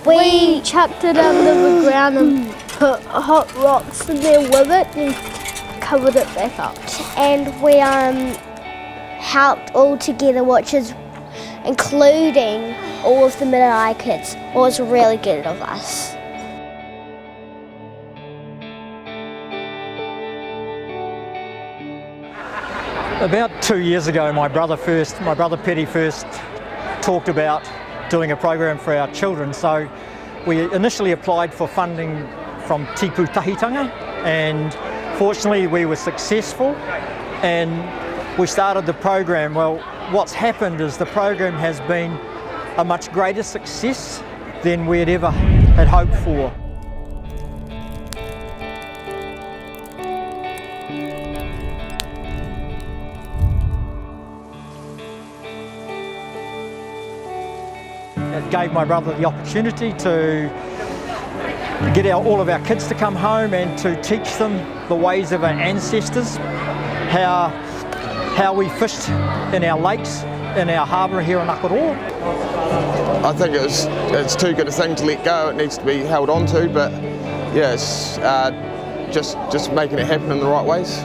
We chucked it under the ground and put hot rocks in there with it and covered it back up. And we helped all together, which is including all of the Marae kids. It was really good of us. About 2 years ago, my brother Petty first talked about doing a program for our children. So we initially applied for funding from Tipu Tahitanga, and fortunately we were successful and we started the program. Well, what's happened is the program has been a much greater success than we had ever had hoped for. It gave my brother the opportunity to get all of our kids to come home and to teach them the ways of our ancestors, how we fished in our lakes, in our harbour here in Akaroa. I think it's too good a thing to let go. It needs to be held on to, but yeah, it's just making it happen in the right ways.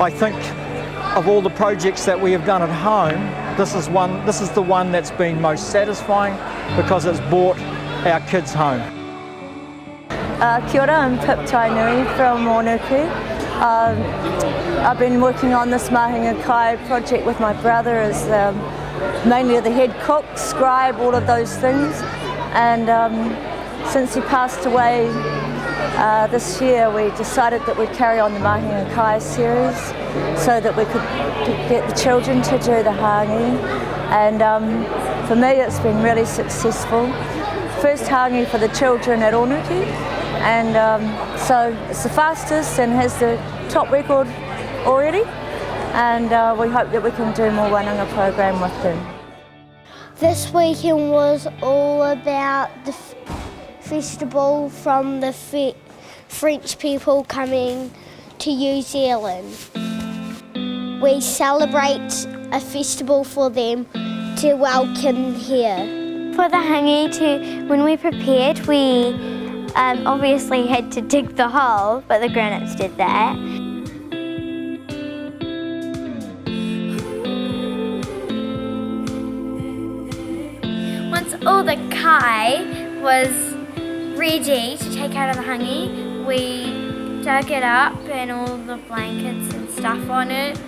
I think of all the projects that we have done at home, this is the one that's been most satisfying because it's brought our kids home. Kia ora, I'm Pip Tainui from Ōnuku. I've been working on this Mahinga Kai project with my brother as mainly the head cook, scribe, all of those things. And since he passed away this year, we decided that we'd carry on the Mahinga Kai series so that we could get the children to do the Hangi. And for me, it's been really successful. First Hangi for the children at Ōnuku, and so it's the fastest and has the top record already, and we hope that we can do more wānanga program with them. This weekend was all about the festival from the French people coming to New Zealand. We celebrate a festival for them to welcome here. For the Hangi, when we prepared, we obviously had to dig the hole, but the granites did that. Once all the kai was ready to take out of the Hangi, we dug it up and all the blankets and stuff on it.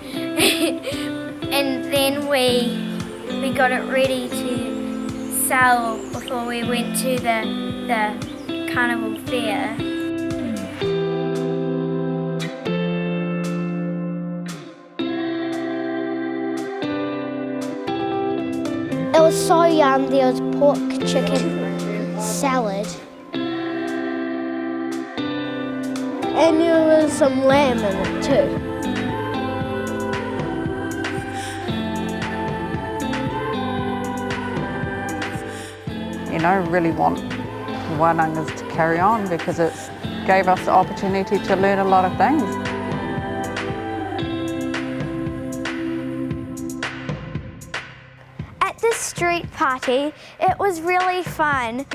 And then we got it ready to sell before we went to the carnival fair. It was so yum. There was pork, chicken, salad. And there was some lamb in it too. You know, really want wānangas to carry on because it gave us the opportunity to learn a lot of things. At the street party, it was really fun.